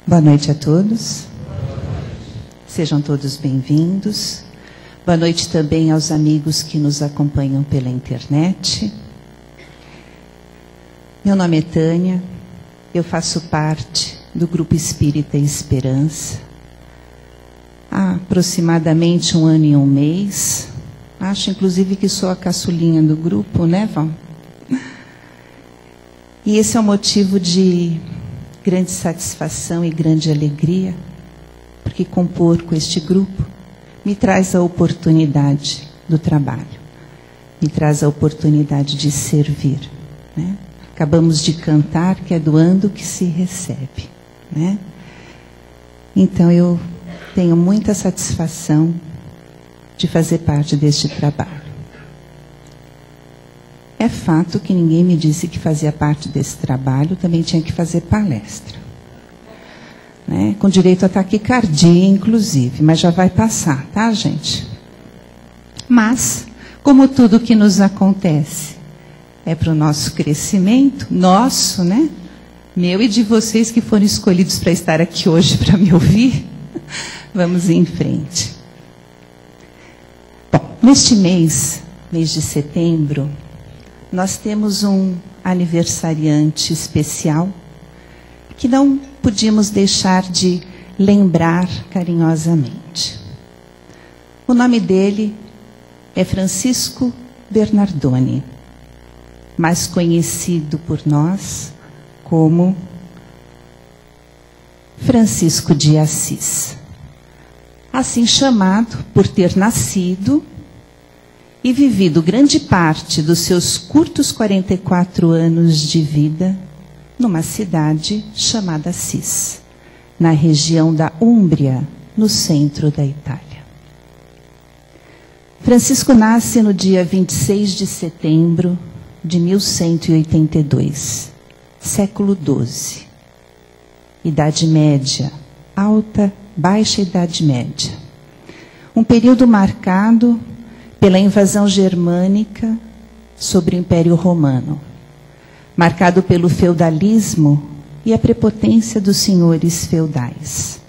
Boa noite a todos. Sejam todos bem-vindos. Boa noite também aos amigos que nos acompanham pela internet. Meu nome é Tânia, eu faço parte do Grupo Espírita Esperança. Há aproximadamente 1 ano e 1 mês. Acho, inclusive, que sou a caçulinha do grupo, né, Val? E esse é um motivo de grande satisfação e grande alegria, porque compor com este grupo me traz a oportunidade do trabalho, me traz a oportunidade de servir, né? Acabamos de cantar que é doando que se recebe, né? Então eu tenho muita satisfação de fazer parte deste trabalho. É fato que ninguém me disse que fazia parte desse trabalho, também tinha que fazer palestra, né? Com direito a taquicardia, inclusive, mas já vai passar, tá, gente? Mas, como tudo que nos acontece é para o nosso crescimento, nosso, né? Meu e de vocês que foram escolhidos para estar aqui hoje para me ouvir, vamos em frente. Bom, neste mês de setembro, nós temos um aniversariante especial que não podíamos deixar de lembrar carinhosamente. O nome dele é Francisco Bernardoni, mais conhecido por nós como Francisco de Assis. Assim chamado por ter nascido e vivido grande parte dos seus curtos 44 anos de vida numa cidade chamada Assis, na região da Úmbria, no centro da Itália. Francisco nasce no dia 26 de setembro de 1182, século XII. Idade Média, alta, baixa Idade Média. Um período marcado pela invasão germânica sobre o Império Romano, marcado pelo feudalismo e a prepotência dos senhores feudais,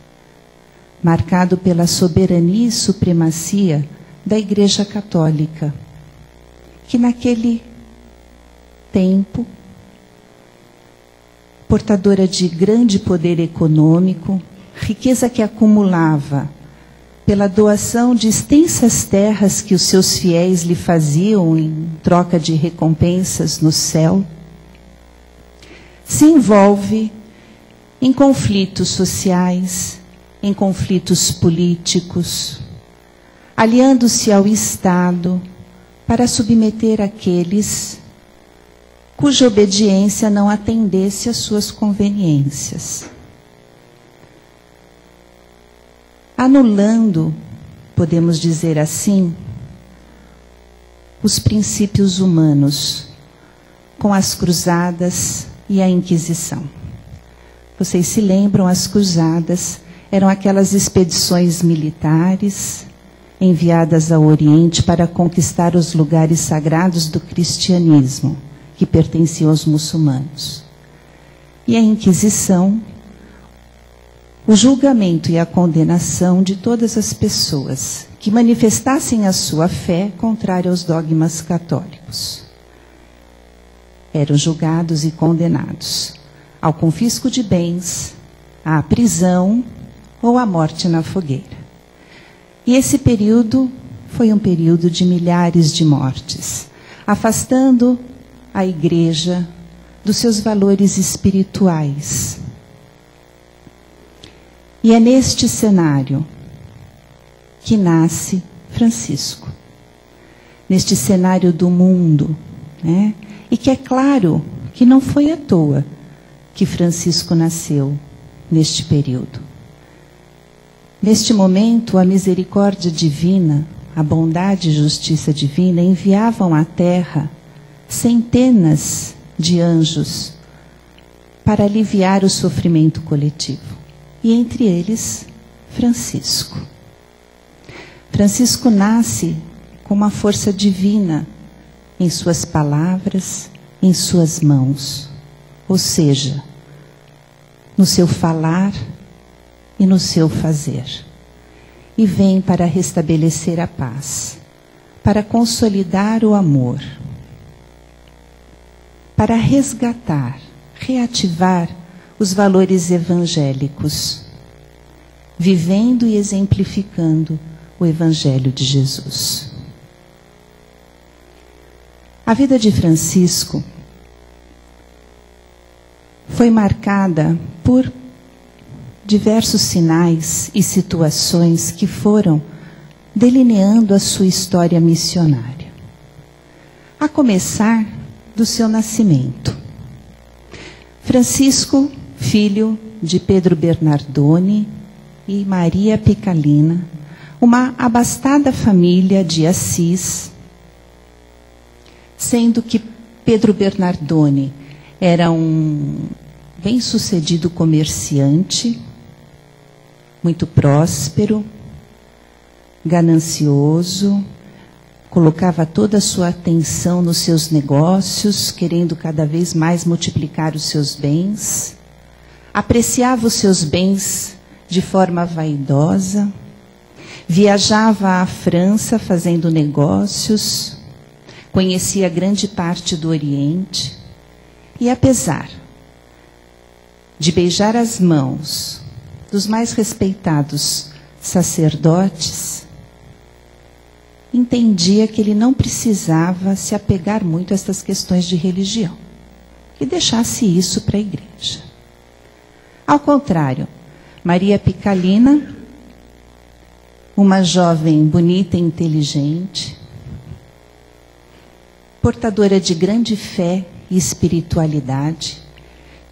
marcado pela soberania e supremacia da Igreja Católica, que naquele tempo, portadora de grande poder econômico, riqueza que acumulava pela doação de extensas terras que os seus fiéis lhe faziam em troca de recompensas no céu, se envolve em conflitos sociais, em conflitos políticos, aliando-se ao Estado para submeter aqueles cuja obediência não atendesse às suas conveniências, anulando, podemos dizer assim, os princípios humanos com as cruzadas e a Inquisição. Vocês se lembram, as cruzadas eram aquelas expedições militares enviadas ao Oriente para conquistar os lugares sagrados do cristianismo, que pertenciam aos muçulmanos. E a Inquisição, o julgamento e a condenação de todas as pessoas que manifestassem a sua fé contrária aos dogmas católicos. Eram julgados e condenados ao confisco de bens, à prisão ou à morte na fogueira. E esse período foi um período de milhares de mortes, afastando a Igreja dos seus valores espirituais. E é neste cenário que nasce Francisco. Neste cenário do mundo, né? E que é claro que não foi à toa que Francisco nasceu neste período. Neste momento, a misericórdia divina, a bondade e justiça divina enviavam à terra centenas de anjos para aliviar o sofrimento coletivo. E entre eles, Francisco. Francisco nasce com uma força divina em suas palavras, em suas mãos. Ou seja, no seu falar e no seu fazer. E vem para restabelecer a paz, para consolidar o amor, para resgatar, reativar os valores evangélicos, vivendo e exemplificando o Evangelho de Jesus. A vida de Francisco foi marcada por diversos sinais e situações que foram delineando a sua história missionária. A começar do seu nascimento. Francisco, filho de Pedro Bernardone e Maria Picalina, uma abastada família de Assis, sendo que Pedro Bernardone era um bem-sucedido comerciante, muito próspero, ganancioso, colocava toda a sua atenção nos seus negócios, querendo cada vez mais multiplicar os seus bens, apreciava os seus bens de forma vaidosa, viajava à França fazendo negócios, conhecia grande parte do Oriente, e apesar de beijar as mãos dos mais respeitados sacerdotes, entendia que ele não precisava se apegar muito a estas questões de religião, que deixasse isso para a igreja. Ao contrário, Maria Picalina, uma jovem bonita e inteligente, portadora de grande fé e espiritualidade,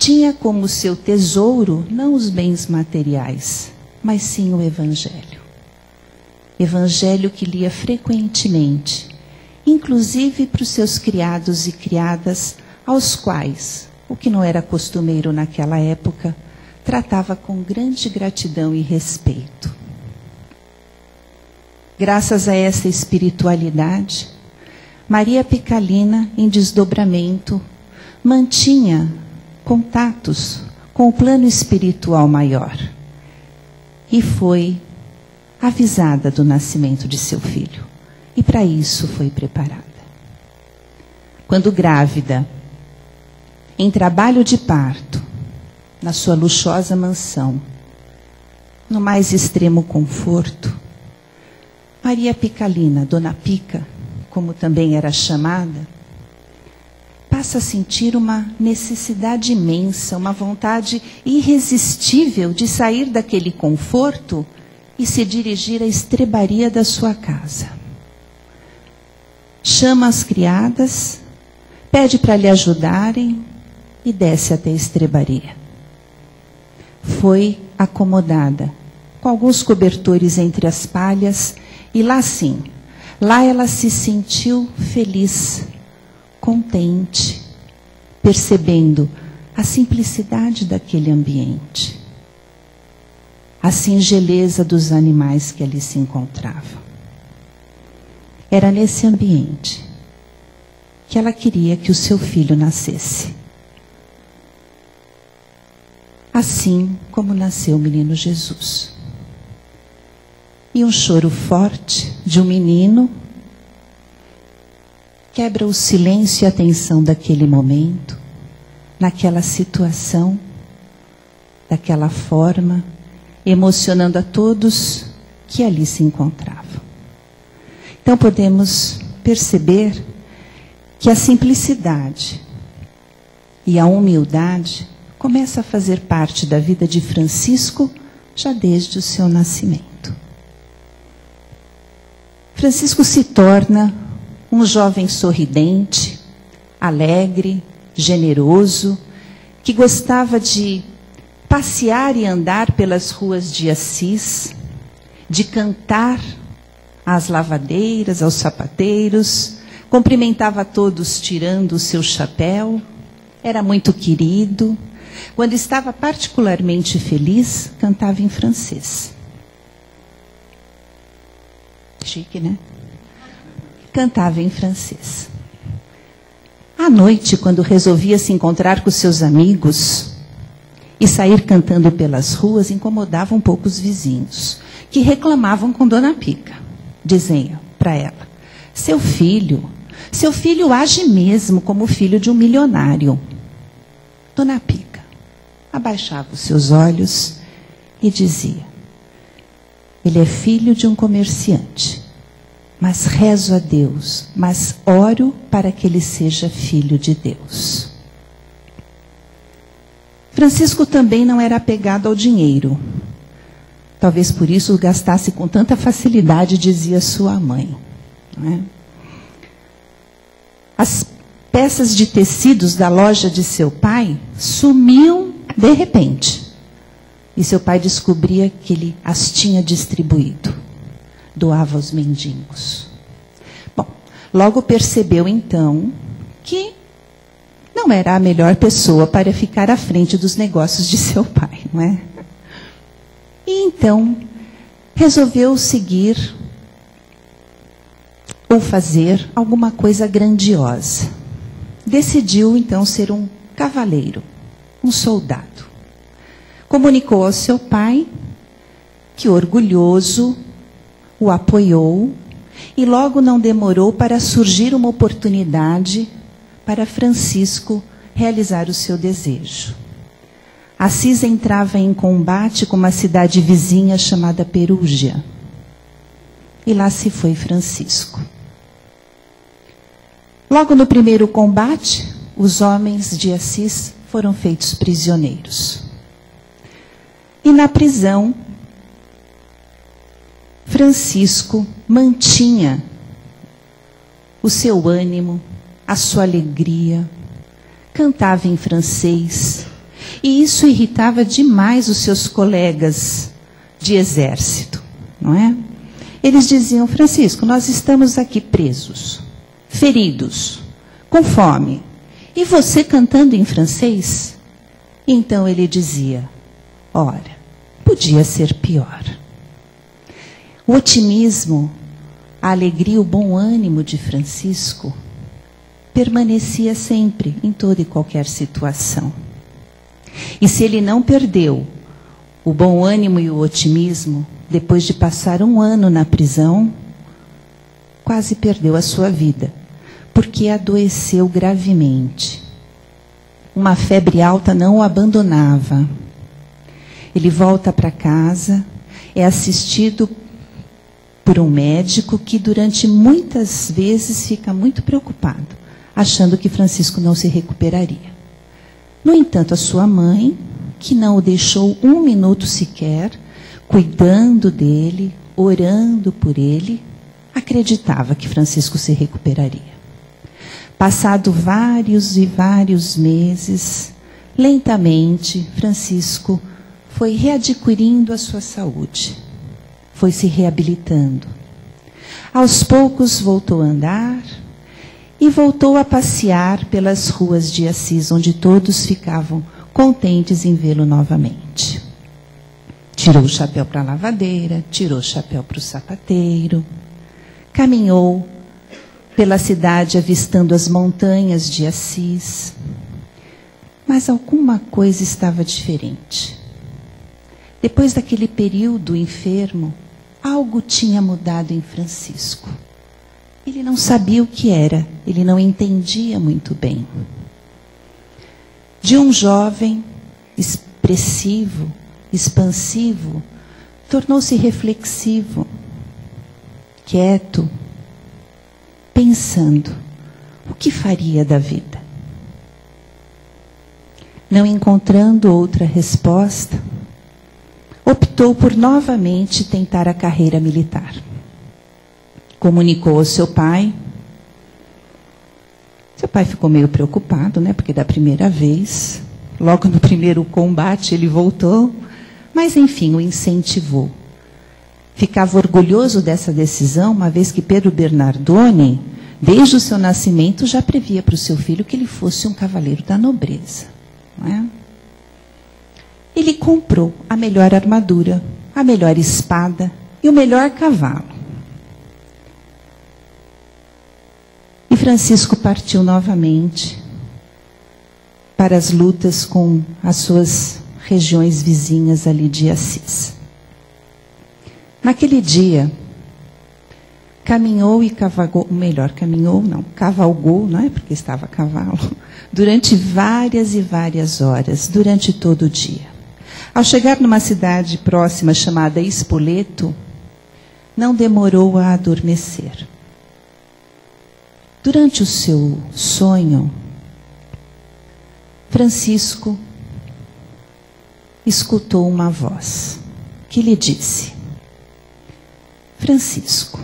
tinha como seu tesouro não os bens materiais, mas sim o Evangelho. Evangelho que lia frequentemente, inclusive para os seus criados e criadas, aos quais, o que não era costumeiro naquela época, tratava com grande gratidão e respeito. Graças a essa espiritualidade, Maria Picalina, em desdobramento, mantinha contatos com o plano espiritual maior e foi avisada do nascimento de seu filho. E para isso foi preparada. Quando grávida, em trabalho de parto, na sua luxuosa mansão, no mais extremo conforto, Maria Picalina, Dona Pica, como também era chamada, passa a sentir uma necessidade imensa, uma vontade irresistível de sair daquele conforto e se dirigir à estrebaria da sua casa. Chama as criadas, pede para lhe ajudarem e desce até a estrebaria. Foi acomodada, com alguns cobertores entre as palhas, e lá sim, lá ela se sentiu feliz, contente, percebendo a simplicidade daquele ambiente, a singeleza dos animais que ali se encontravam. Era nesse ambiente que ela queria que o seu filho nascesse. Assim como nasceu o menino Jesus. E um choro forte de um menino quebra o silêncio e a tensão daquele momento, naquela situação, daquela forma, emocionando a todos que ali se encontravam. Então podemos perceber que a simplicidade e a humildade começa a fazer parte da vida de Francisco já desde o seu nascimento. Francisco se torna um jovem sorridente, alegre, generoso, que gostava de passear e andar pelas ruas de Assis, de cantar às lavadeiras, aos sapateiros, cumprimentava a todos tirando o seu chapéu, era muito querido. Quando estava particularmente feliz, cantava em francês. Chique, né? Cantava em francês. À noite, quando resolvia se encontrar com seus amigos, e sair cantando pelas ruas incomodava um pouco os vizinhos, que reclamavam com Dona Pica. Diziam para ela: seu filho age mesmo como filho de um milionário. Dona Pica abaixava os seus olhos e dizia: ele é filho de um comerciante, mas rezo a Deus, mas oro para que ele seja filho de Deus. Francisco também não era apegado ao dinheiro. Talvez por isso o gastasse com tanta facilidade, dizia sua mãe. Não é? As peças de tecidos da loja de seu pai sumiam de repente. E seu pai descobria que ele as tinha distribuído. Doava aos mendigos. Bom, logo percebeu então que não era a melhor pessoa para ficar à frente dos negócios de seu pai, não é? E então resolveu seguir ou fazer alguma coisa grandiosa. Decidiu então ser um cavaleiro, um soldado. Comunicou ao seu pai, que orgulhoso o apoiou, e logo não demorou para surgir uma oportunidade para Francisco realizar o seu desejo. Assis entrava em combate com uma cidade vizinha chamada Perúgia. E lá se foi Francisco. Logo no primeiro combate, os homens de Assis foram feitos prisioneiros. E na prisão, Francisco mantinha o seu ânimo, a sua alegria, cantava em francês, e isso irritava demais os seus colegas de exército, não é? Eles diziam: Francisco, nós estamos aqui presos, feridos, com fome, e você cantando em francês? Então ele dizia: ora, podia ser pior. O otimismo, a alegria, o bom ânimo de Francisco permanecia sempre, em toda e qualquer situação. E se ele não perdeu o bom ânimo e o otimismo, depois de passar 1 ano na prisão, quase perdeu a sua vida, porque adoeceu gravemente. Uma febre alta não o abandonava. Ele volta para casa, é assistido por um médico que durante muitas vezes fica muito preocupado, achando que Francisco não se recuperaria. No entanto, a sua mãe, que não o deixou 1 minuto sequer, cuidando dele, orando por ele, acreditava que Francisco se recuperaria. Passado vários e vários meses, lentamente, Francisco foi readquirindo a sua saúde, foi se reabilitando. Aos poucos voltou a andar e voltou a passear pelas ruas de Assis, onde todos ficavam contentes em vê-lo novamente. Tirou o chapéu para a lavadeira, tirou o chapéu para o sapateiro, caminhou pela cidade avistando as montanhas de Assis. Mas alguma coisa estava diferente. Depois daquele período enfermo, algo tinha mudado em Francisco. Ele não sabia o que era, ele não entendia muito bem. De um jovem expressivo, expansivo, tornou-se reflexivo, quieto, pensando o que faria da vida. Não encontrando outra resposta, optou por novamente tentar a carreira militar. Comunicou ao seu pai. Seu pai ficou meio preocupado, né? Porque da primeira vez, logo no primeiro combate, ele voltou. Mas, enfim, o incentivou. Ficava orgulhoso dessa decisão, uma vez que Pedro Bernardone, desde o seu nascimento, já previa para o seu filho que ele fosse um cavaleiro da nobreza. Não é? Ele comprou a melhor armadura, a melhor espada e o melhor cavalo. E Francisco partiu novamente para as lutas com as suas regiões vizinhas ali de Assis. Naquele dia, caminhou, não é porque estava a cavalo, durante várias e várias horas, durante todo o dia. Ao chegar numa cidade próxima chamada Spoleto, não demorou a adormecer. Durante o seu sonho, Francisco escutou uma voz que lhe disse: Francisco,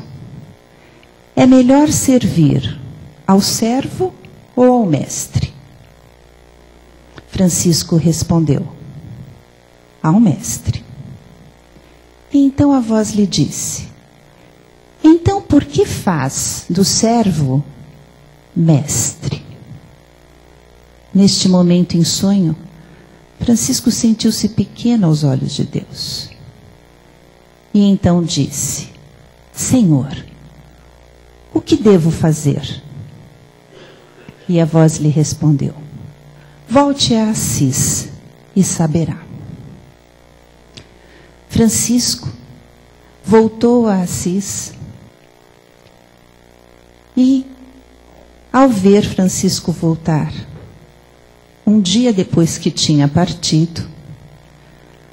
é melhor servir ao servo ou ao mestre? Francisco respondeu: ao mestre. E então a voz lhe disse: então por que faz do servo mestre? Neste momento em sonho, Francisco sentiu-se pequeno aos olhos de Deus. E então disse: Senhor, o que devo fazer? E a voz lhe respondeu: volte a Assis e saberá. Francisco voltou a Assis e, ao ver Francisco voltar, um dia depois que tinha partido,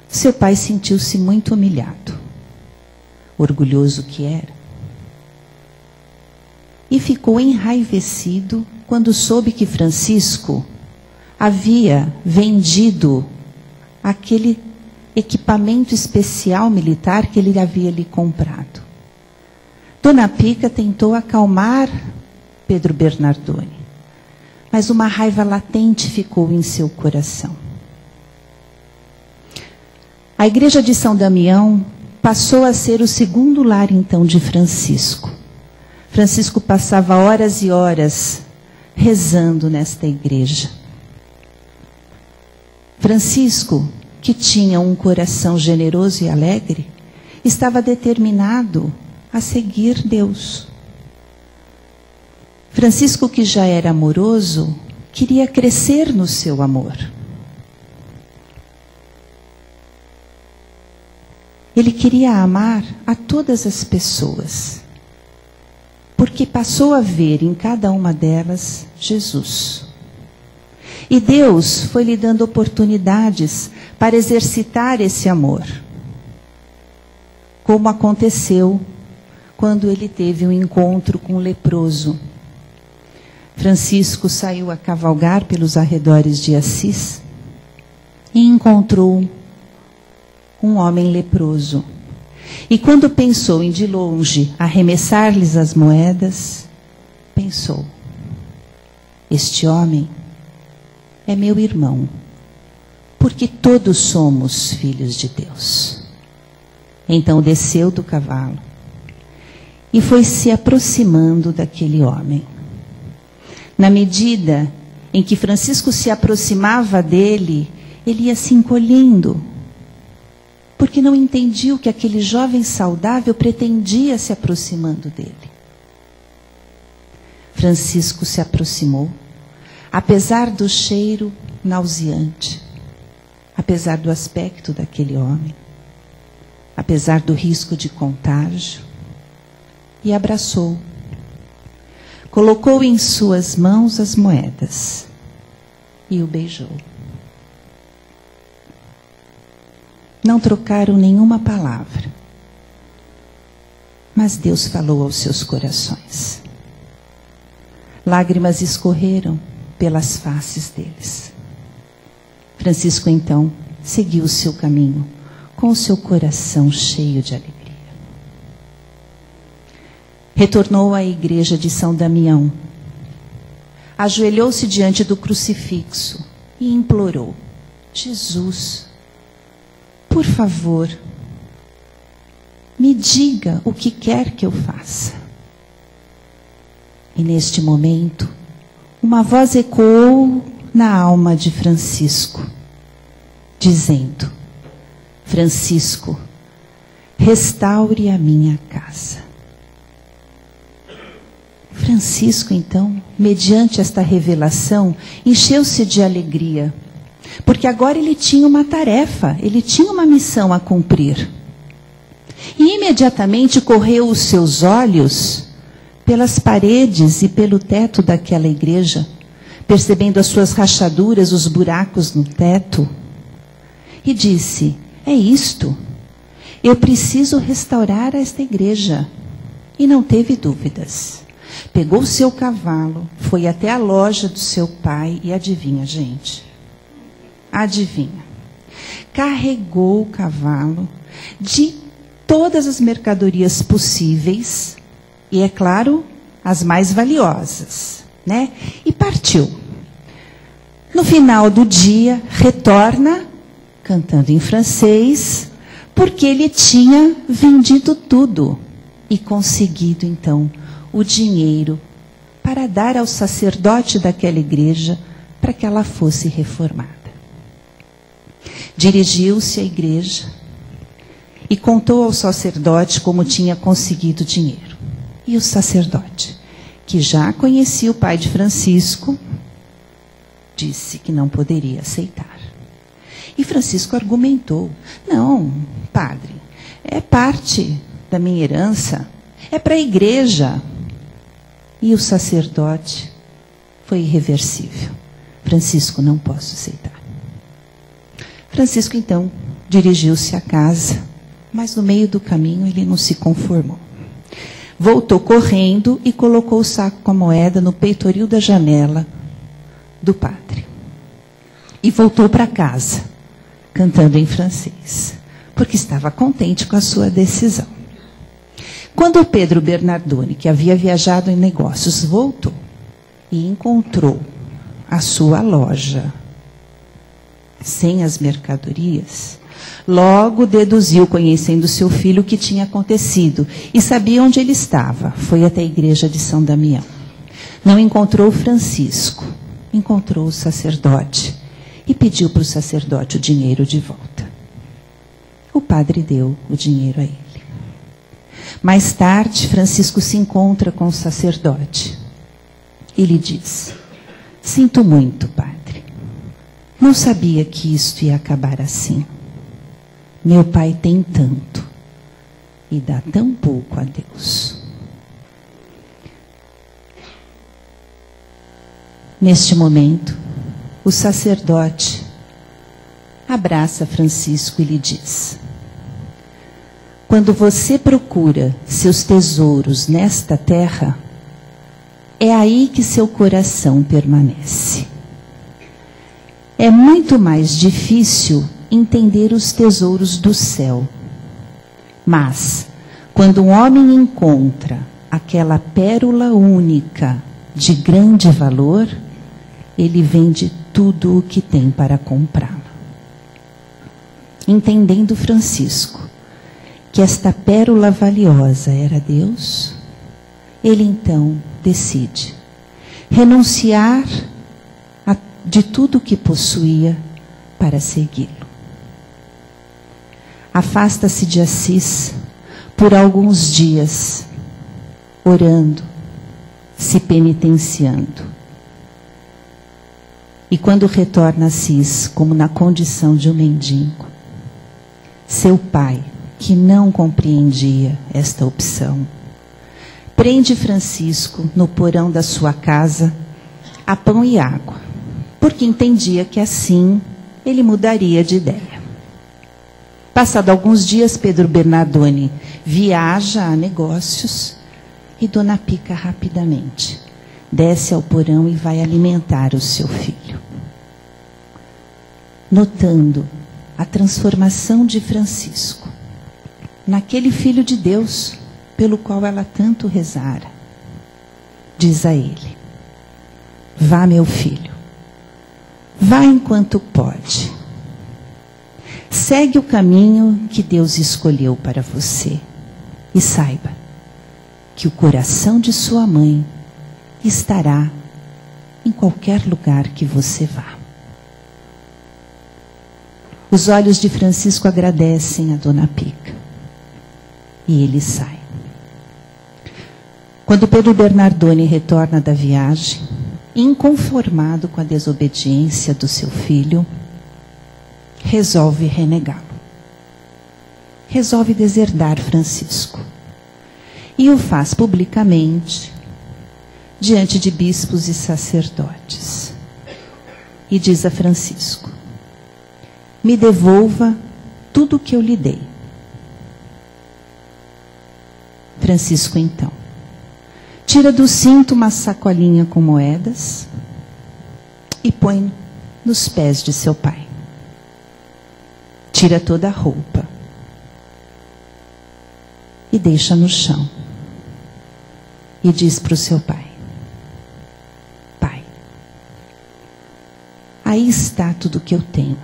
seu pai sentiu-se muito humilhado, orgulhoso que era, e ficou enraivecido quando soube que Francisco havia vendido aquele equipamento especial militar que ele havia lhe comprado. Dona Pica tentou acalmar Pedro Bernardone, mas uma raiva latente ficou em seu coração. A igreja de São Damião passou a ser o segundo lar, então, de Francisco. Francisco passava horas e horas rezando nesta igreja. Francisco, que tinha um coração generoso e alegre, estava determinado a seguir Deus. Francisco, que já era amoroso, queria crescer no seu amor. Ele queria amar a todas as pessoas, porque passou a ver em cada uma delas Jesus. E Deus foi lhe dando oportunidades para exercitar esse amor, como aconteceu quando ele teve um encontro com um leproso. Francisco saiu a cavalgar pelos arredores de Assis e encontrou um homem leproso. E quando pensou em de longe arremessar-lhes as moedas, pensou: este homem é meu irmão, porque todos somos filhos de Deus. Então desceu do cavalo e foi se aproximando daquele homem. Na medida em que Francisco se aproximava dele, ele ia se encolhendo, porque não entendia o que aquele jovem saudável pretendia se aproximando dele. Francisco se aproximou, apesar do cheiro nauseante, apesar do aspecto daquele homem, apesar do risco de contágio, e abraçou. Colocou em suas mãos as moedas e o beijou. Não trocaram nenhuma palavra, mas Deus falou aos seus corações. Lágrimas escorreram pelas faces deles. Francisco, então, seguiu o seu caminho com o seu coração cheio de alegria. Retornou à igreja de São Damião. Ajoelhou-se diante do crucifixo e implorou: Jesus, por favor, me diga o que quer que eu faça. E neste momento, uma voz ecoou na alma de Francisco, dizendo: Francisco, restaure a minha casa. Francisco, então, mediante esta revelação, encheu-se de alegria Porque agora ele tinha uma tarefa, ele tinha uma missão a cumprir. E imediatamente correu os seus olhos pelas paredes e pelo teto daquela igreja, percebendo as suas rachaduras, os buracos no teto, e disse: é isto, eu preciso restaurar esta igreja. E não teve dúvidas. Pegou o seu cavalo, foi até a loja do seu pai e adivinha, gente? Adivinha? Carregou o cavalo de todas as mercadorias possíveis, e é claro, as mais valiosas, né? E partiu. No final do dia, retorna, cantando em francês, porque ele tinha vendido tudo e conseguido, então, o dinheiro para dar ao sacerdote daquela igreja para que ela fosse reformada. Dirigiu-se à igreja e contou ao sacerdote como tinha conseguido o dinheiro. E o sacerdote, que já conhecia o pai de Francisco, disse que não poderia aceitar. E Francisco argumentou: não, padre, é parte da minha herança, é para a igreja. E o sacerdote foi irreversível: Francisco, não posso aceitar. Francisco, então, dirigiu-se à casa, mas no meio do caminho ele não se conformou. Voltou correndo e colocou o saco com a moeda no peitoril da janela do padre. E voltou para casa, cantando em francês, porque estava contente com a sua decisão. Quando o Pedro Bernardoni, que havia viajado em negócios, voltou e encontrou a sua loja sem as mercadorias, logo deduziu, conhecendo seu filho, o que tinha acontecido e sabia onde ele estava. Foi até a igreja de São Damião. Não encontrou Francisco, encontrou o sacerdote e pediu para o sacerdote o dinheiro de volta. O padre deu o dinheiro a ele. Mais tarde, Francisco se encontra com o sacerdote e lhe diz: sinto muito, padre. Não sabia que isto ia acabar assim. Meu pai tem tanto e dá tão pouco a Deus. Neste momento, o sacerdote abraça Francisco e lhe diz: quando você procura seus tesouros nesta terra, é aí que seu coração permanece. É muito mais difícil entender os tesouros do céu. Mas, quando um homem encontra aquela pérola única de grande valor, ele vende tudo o que tem para comprá-la. Entendendo Francisco que esta pérola valiosa era Deus, ele então decide renunciar de tudo o que possuía para segui-lo. Afasta-se de Assis por alguns dias, orando, se penitenciando. E quando retorna a Assis, como na condição de um mendigo, seu pai, que não compreendia esta opção, prende Francisco no porão da sua casa a pão e água, porque entendia que assim ele mudaria de ideia. Passado alguns dias, Pedro Bernardoni viaja a negócios e Dona Pica rapidamente desce ao porão e vai alimentar o seu filho. Notando a transformação de Francisco naquele filho de Deus pelo qual ela tanto rezara, diz a ele: vá, meu filho, vá enquanto pode. Segue o caminho que Deus escolheu para você. E saiba que o coração de sua mãe estará em qualquer lugar que você vá. Os olhos de Francisco agradecem a Dona Pica. E ele sai. Quando Pedro Bernardoni retorna da viagem, inconformado com a desobediência do seu filho, resolve renegá-lo. Resolve deserdar Francisco. E o faz publicamente, diante de bispos e sacerdotes. E diz a Francisco: me devolva tudo o que eu lhe dei. Francisco, então, tira do cinto uma sacolinha com moedas e põe nos pés de seu pai. Tira toda a roupa e deixa no chão. E diz para o seu pai: pai, aí está tudo que eu tenho.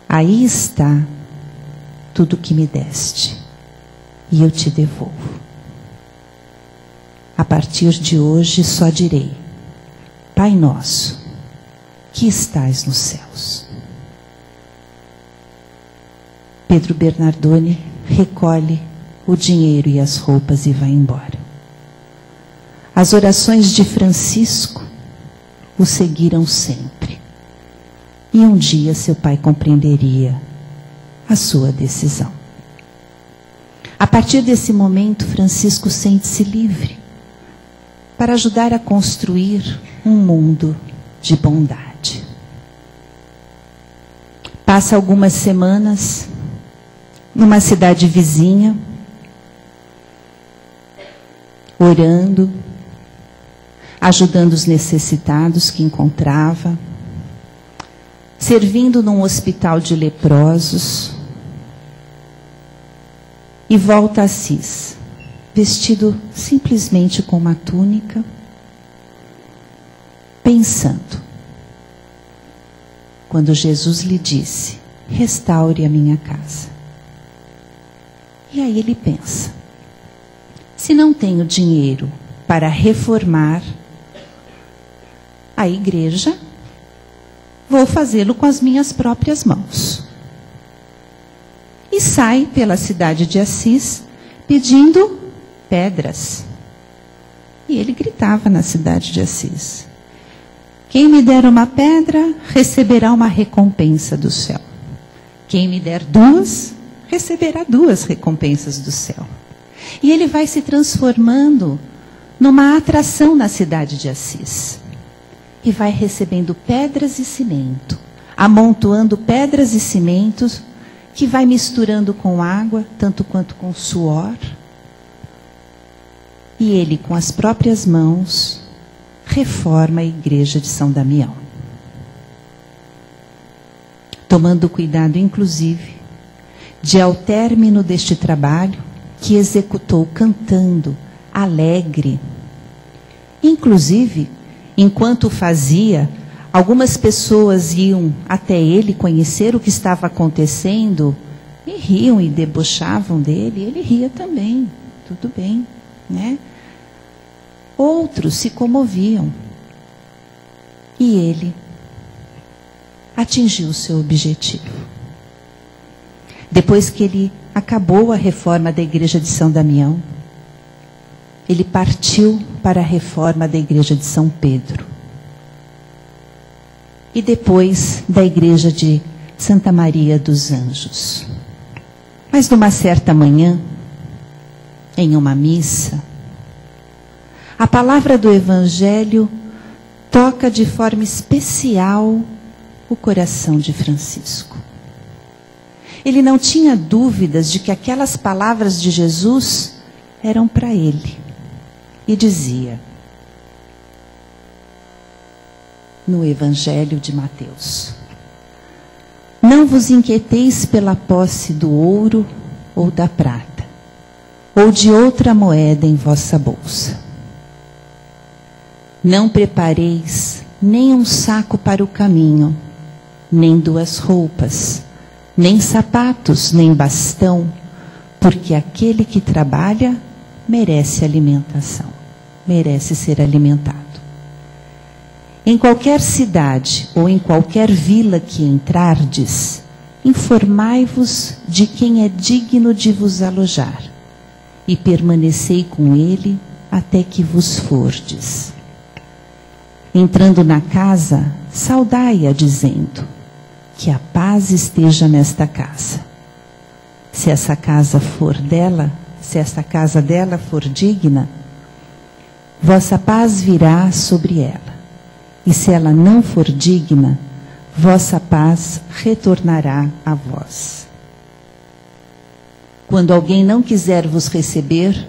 Aí está tudo que me deste. E eu te devolvo. A partir de hoje só direi: Pai nosso, que estais nos céus. Pedro Bernardone recolhe o dinheiro e as roupas e vai embora. As orações de Francisco o seguiram sempre. E um dia seu pai compreenderia a sua decisão. A partir desse momento, Francisco sente-se livre para ajudar a construir um mundo de bondade. Passa algumas semanas numa cidade vizinha, orando, ajudando os necessitados que encontrava, servindo num hospital de leprosos, e volta a Assis, vestido simplesmente com uma túnica, pensando. Quando Jesus lhe disse: restaure a minha casa. E aí ele pensa: se não tenho dinheiro para reformar a igreja, vou fazê-lo com as minhas próprias mãos. E sai pela cidade de Assis pedindo pedras. E ele gritava na cidade de Assis: quem me der uma pedra, receberá uma recompensa do céu. Quem me der 2, receberá 2 recompensas do céu. E ele vai se transformando numa atração na cidade de Assis. E vai recebendo pedras e cimento, amontoando pedras e cimentos, que vai misturando com água, tanto quanto com suor. E ele, com as próprias mãos, reforma a igreja de São Damião. Tomando cuidado, inclusive, de ao término deste trabalho, que executou cantando, alegre. Inclusive, enquanto fazia, algumas pessoas iam até ele conhecer o que estava acontecendo e riam e debochavam dele. Ele ria também, tudo bem, né? Outros se comoviam. E ele atingiu o seu objetivo. Depois que ele acabou a reforma da igreja de São Damião, ele partiu para a reforma da igreja de São Pedro. E depois da igreja de Santa Maria dos Anjos. Mas numa certa manhã, em uma missa, a palavra do Evangelho toca de forma especial o coração de Francisco. Ele não tinha dúvidas de que aquelas palavras de Jesus eram para ele. E dizia, no Evangelho de Mateus: não vos inquieteis pela posse do ouro ou da prata, ou de outra moeda em vossa bolsa. Não prepareis nem um saco para o caminho, nem 2 roupas, nem sapatos, nem bastão, porque aquele que trabalha merece alimentação, merece ser alimentado. Em qualquer cidade ou em qualquer vila que entrardes, informai-vos de quem é digno de vos alojar, e permanecei com ele até que vos fordes. Entrando na casa, saudai-a, dizendo: que a paz esteja nesta casa. Se essa casa for dela, se esta casa dela for digna, vossa paz virá sobre ela. E se ela não for digna, vossa paz retornará a vós. Quando alguém não quiser vos receber,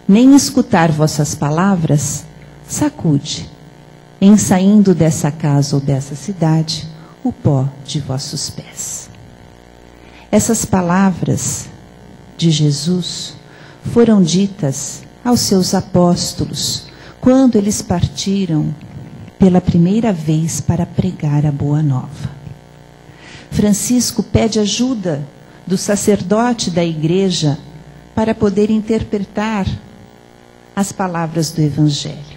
nem escutar vossas palavras, sacude, em saindo dessa casa ou dessa cidade, o pó de vossos pés. Essas palavras de Jesus foram ditas aos seus apóstolos quando eles partiram pela primeira vez para pregar a boa nova. Francisco pede ajuda do sacerdote da igreja para poder interpretar as palavras do Evangelho.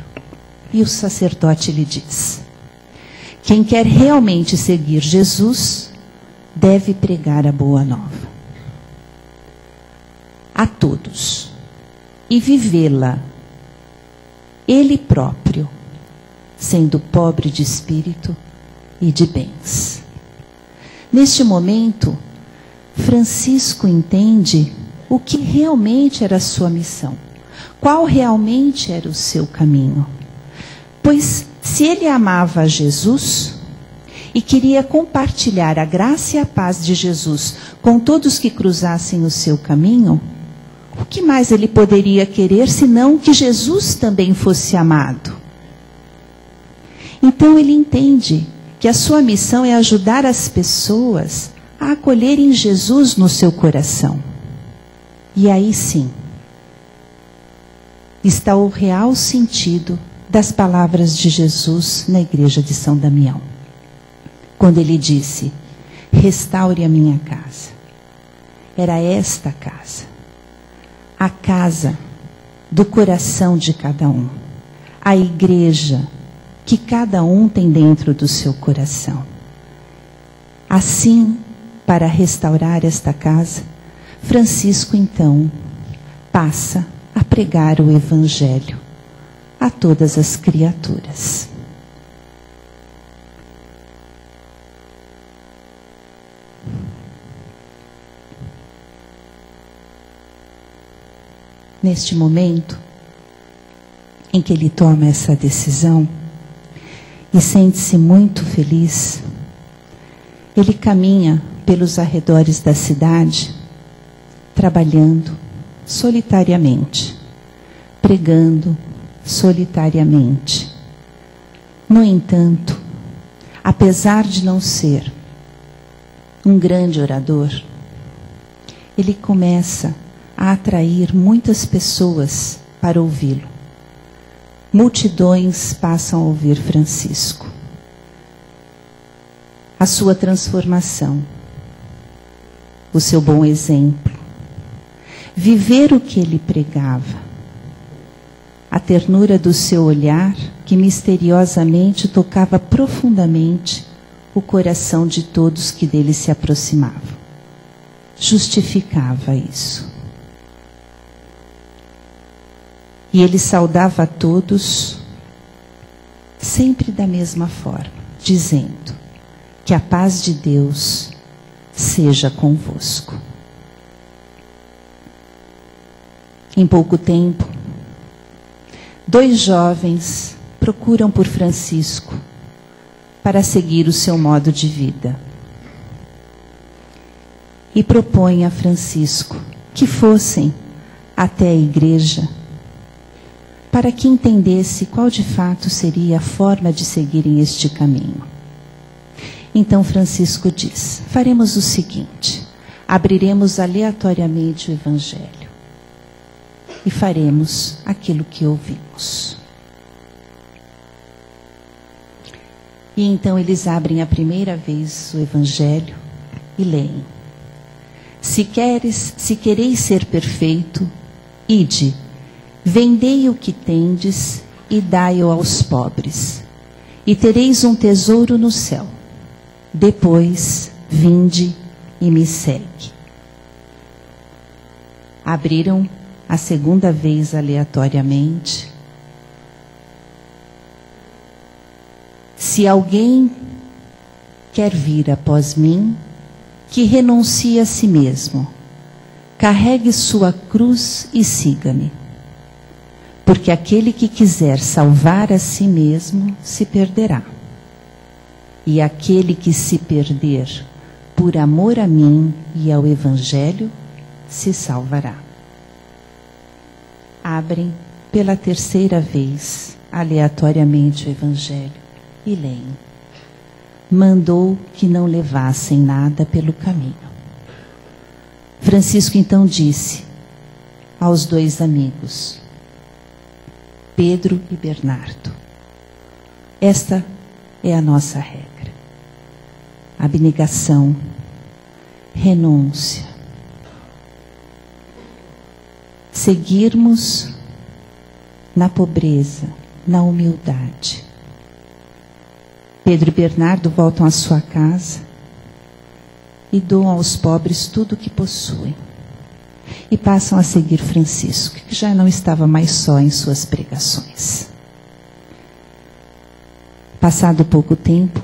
E o sacerdote lhe diz: quem quer realmente seguir Jesus deve pregar a boa nova a todos e vivê-la ele próprio, sendo pobre de espírito e de bens. Neste momento, Francisco entende o que realmente era a sua missão, qual realmente era o seu caminho. Pois se ele amava a Jesus e queria compartilhar a graça e a paz de Jesus com todos que cruzassem o seu caminho, o que mais ele poderia querer senão que Jesus também fosse amado? Então ele entende que a sua missão é ajudar as pessoas a acolherem Jesus no seu coração. E aí sim, está o real sentido das palavras de Jesus na igreja de São Damião. Quando ele disse: restaure a minha casa. Era esta a casa do coração de cada um, a igreja que cada um tem dentro do seu coração. Assim, para restaurar esta casa, Francisco então passa a pregar o Evangelho a todas as criaturas. Neste momento em que ele toma essa decisão e sente-se muito feliz, ele caminha pelos arredores da cidade, trabalhando solitariamente, pregando solitariamente. No entanto, apesar de não ser um grande orador, ele começa a atrair muitas pessoas para ouvi-lo. Multidões passam a ouvir Francisco. A sua transformação, o seu bom exemplo, viver o que ele pregava, a ternura do seu olhar que misteriosamente tocava profundamente o coração de todos que dele se aproximavam, justificava isso. E ele saudava a todos sempre da mesma forma, dizendo: que a paz de Deus seja convosco. Em pouco tempo, 2 jovens procuram por Francisco para seguir o seu modo de vida. E propõem a Francisco que fossem até a igreja para que entendesse qual de fato seria a forma de seguirem este caminho. Então Francisco diz: faremos o seguinte, abriremos aleatoriamente o Evangelho e faremos aquilo que ouvimos. E então eles abrem a primeira vez o Evangelho e leem: se quereis ser perfeito, ide, vendei o que tendes e dai-o aos pobres, e tereis um tesouro no céu. Depois, vinde e me segue. Abriram a segunda vez aleatoriamente. Se alguém quer vir após mim, que renuncie a si mesmo, carregue sua cruz e siga-me. Porque aquele que quiser salvar a si mesmo se perderá. E aquele que se perder por amor a mim e ao Evangelho se salvará. Abrem pela terceira vez aleatoriamente o Evangelho e leem. Mandou que não levassem nada pelo caminho. Francisco então disse aos dois amigos, Pedro e Bernardo, esta é a nossa regra. Abnegação, renúncia. Seguirmos na pobreza, na humildade. Pedro e Bernardo voltam à sua casa e doam aos pobres tudo o que possuem. E passam a seguir Francisco, que já não estava mais só em suas pregações. Passado pouco tempo,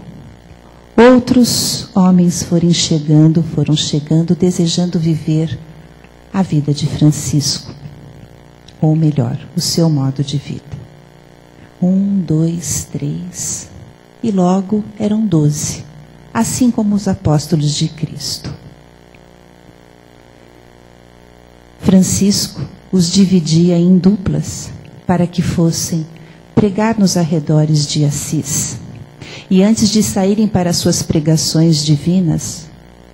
outros homens foram chegando, desejando viver a vida de Francisco. Ou melhor, o seu modo de vida. 1, 2, 3, e logo eram 12, assim como os apóstolos de Cristo. Francisco os dividia em duplas para que fossem pregar nos arredores de Assis. E antes de saírem para suas pregações divinas,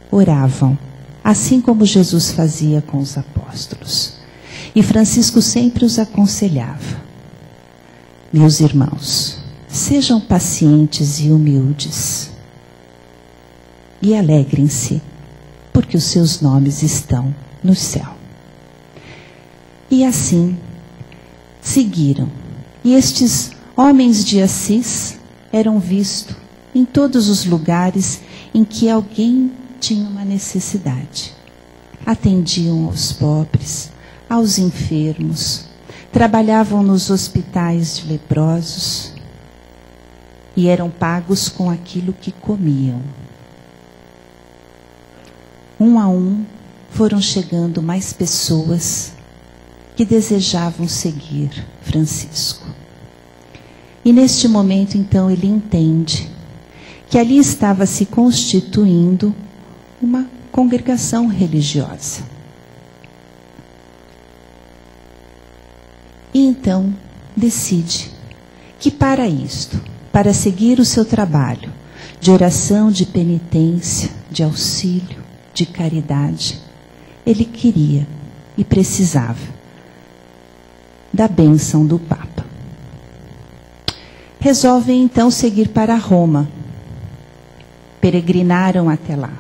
oravam, assim como Jesus fazia com os apóstolos. E Francisco sempre os aconselhava. Meus irmãos, sejam pacientes e humildes. E alegrem-se, porque os seus nomes estão no céu. E assim seguiram. E estes homens de Assis eram vistos em todos os lugares em que alguém tinha uma necessidade. Atendiam aos pobres, aos enfermos, trabalhavam nos hospitais de leprosos e eram pagos com aquilo que comiam. Um a um foram chegando mais pessoas que desejavam seguir Francisco. E neste momento, então, ele entende que ali estava se constituindo uma congregação religiosa. E então decide que para isto, para seguir o seu trabalho de oração, de penitência, de auxílio, de caridade, ele queria e precisava da bênção do Papa. Resolvem então seguir para Roma. Peregrinaram até lá.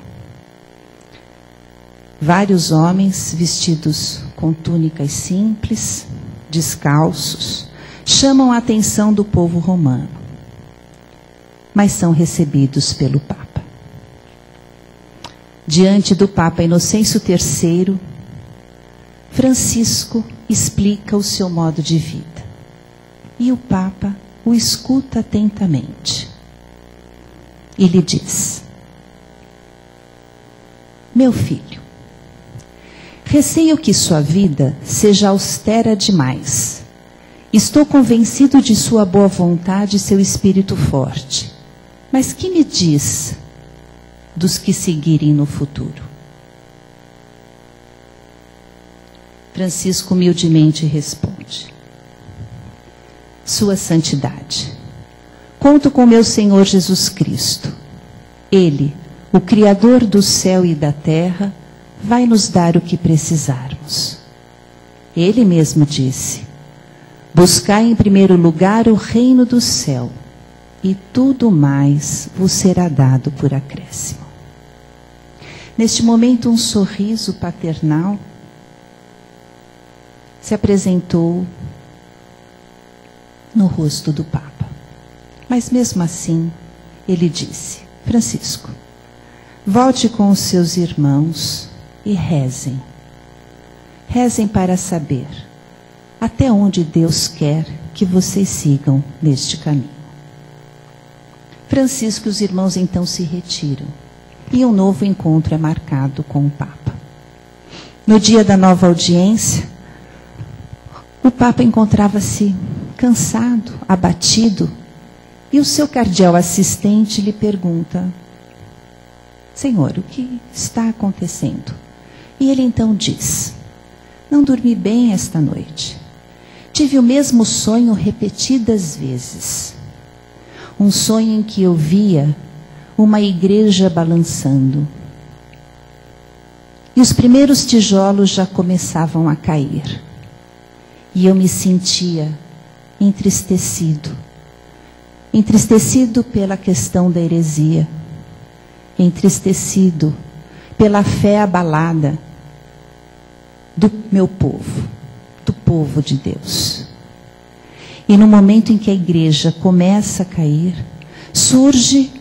Vários homens vestidos com túnicas simples, descalços, chamam a atenção do povo romano, mas são recebidos pelo Papa. Diante do Papa Inocêncio III, Francisco explica o seu modo de vida. E o Papa o escuta atentamente. E lhe diz: meu filho, receio que sua vida seja austera demais. Estou convencido de sua boa vontade e seu espírito forte. Mas que me diz dos que seguirem no futuro? Francisco humildemente responde: Sua Santidade, conto com meu Senhor Jesus Cristo. Ele, o Criador do céu e da terra, vai nos dar o que precisarmos. Ele mesmo disse: buscai em primeiro lugar o reino do céu, e tudo mais vos será dado por acréscimo. Neste momento, um sorriso paternal se apresentou no rosto do Papa. Mas mesmo assim, ele disse: Francisco, volte com os seus irmãos e rezem. Rezem para saber até onde Deus quer que vocês sigam neste caminho. Francisco e os irmãos então se retiram. E um novo encontro é marcado com o Papa. No dia da nova audiência, o Papa encontrava-se cansado, abatido, e o seu cardeal assistente lhe pergunta: Senhor, o que está acontecendo? E ele então diz: não dormi bem esta noite. Tive o mesmo sonho repetidas vezes. Um sonho em que eu via uma igreja balançando. E os primeiros tijolos já começavam a cair. E eu me sentia entristecido. Entristecido pela questão da heresia. Entristecido pela fé abalada do meu povo, do povo de Deus. E no momento em que a igreja começa a cair, surge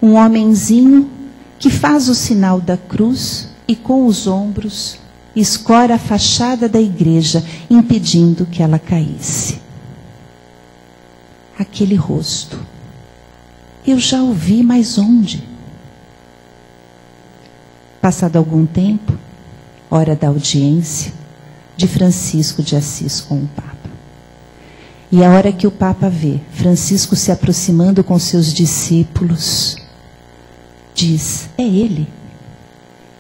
um homenzinho que faz o sinal da cruz e com os ombros escora a fachada da igreja, impedindo que ela caísse. Aquele rosto, eu já o vi, mas onde? Passado algum tempo, hora da audiência de Francisco de Assis com o Papa. E a hora que o Papa vê Francisco se aproximando com seus discípulos, diz: é ele.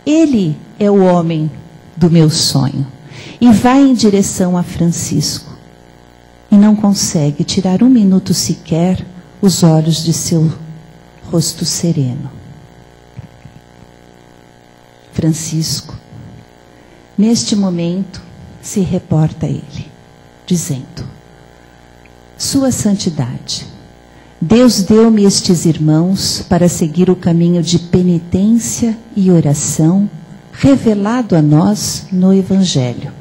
Ele é o homem do meu sonho. E vai em direção a Francisco. E não consegue tirar um minuto sequer os olhos de seu rosto sereno. Francisco, neste momento, se reporta a ele, dizendo: Sua Santidade, Deus deu-me estes irmãos para seguir o caminho de penitência e oração revelado a nós no Evangelho.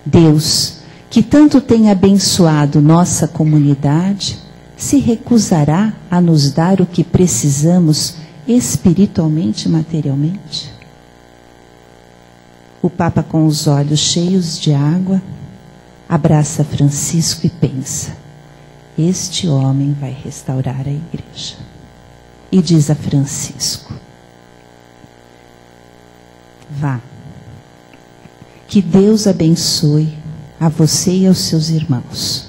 Deus, que tanto tem abençoado nossa comunidade, se recusará a nos dar o que precisamos espiritualmente e materialmente? O Papa, com os olhos cheios de água, abraça Francisco e pensa: este homem vai restaurar a igreja. E diz a Francisco: vá, que Deus abençoe a você e aos seus irmãos.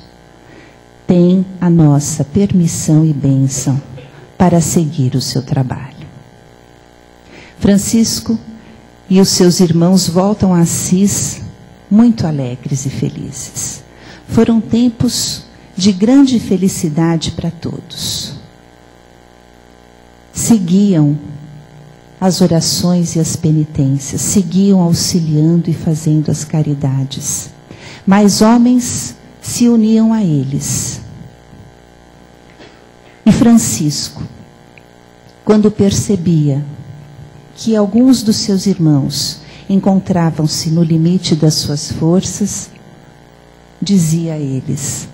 Tem a nossa permissão e bênção para seguir o seu trabalho. Francisco e os seus irmãos voltam a Assis muito alegres e felizes. Foram tempos de grande felicidade para todos. Seguiam as orações e as penitências, seguiam auxiliando e fazendo as caridades. Mais homens se uniam a eles. E Francisco, quando percebia que alguns dos seus irmãos encontravam-se no limite das suas forças, dizia a eles: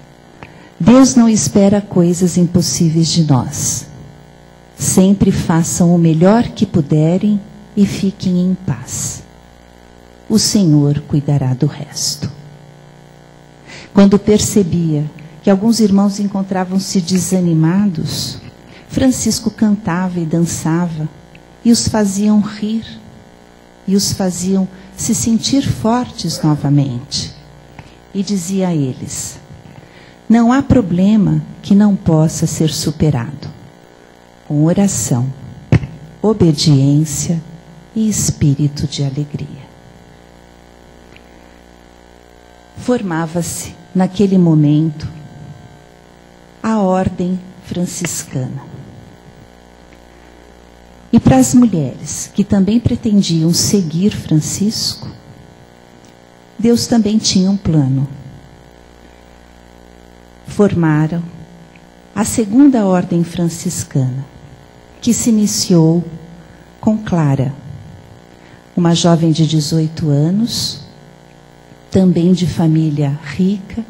Deus não espera coisas impossíveis de nós. Sempre façam o melhor que puderem e fiquem em paz. O Senhor cuidará do resto. Quando percebia que alguns irmãos encontravam-se desanimados, Francisco cantava e dançava e os faziam rir e os faziam se sentir fortes novamente. E dizia a eles: não há problema que não possa ser superado com oração, obediência e espírito de alegria. Formava-se naquele momento a ordem franciscana. E para as mulheres que também pretendiam seguir Francisco, Deus também tinha um plano. Formaram a segunda ordem franciscana, que se iniciou com Clara, uma jovem de 18 anos, também de família rica,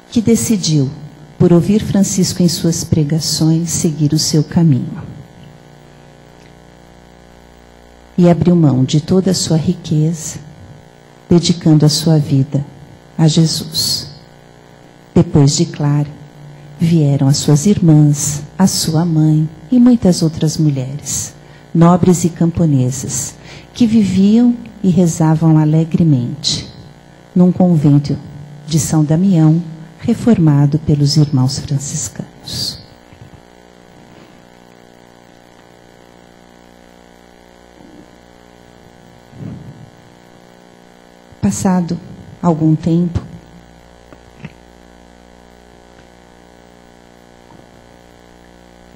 que decidiu, por ouvir Francisco em suas pregações, seguir o seu caminho. E abriu mão de toda a sua riqueza, dedicando a sua vida a Jesus. Depois de Clara, vieram as suas irmãs, a sua mãe e muitas outras mulheres, nobres e camponesas, que viviam e rezavam alegremente num convento de São Damião, reformado pelos irmãos franciscanos. Passado algum tempo,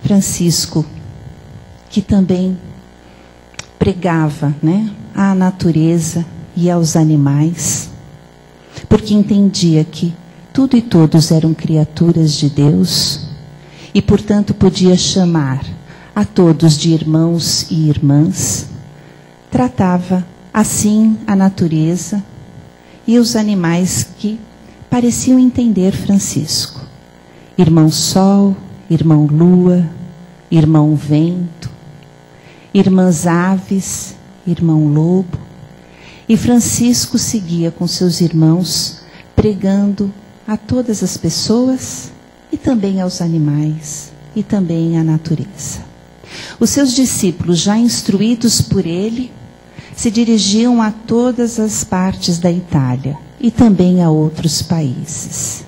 Francisco, que também pregava, à natureza e aos animais, porque entendia que tudo e todos eram criaturas de Deus e, portanto, podia chamar a todos de irmãos e irmãs, tratava assim a natureza e os animais que pareciam entender Francisco. Irmão Sol, irmão Lua, irmão Vento, irmãs Aves, irmão Lobo. E Francisco seguia com seus irmãos, pregando a todas as pessoas e também aos animais e também à natureza. Os seus discípulos, já instruídos por ele, se dirigiam a todas as partes da Itália e também a outros países.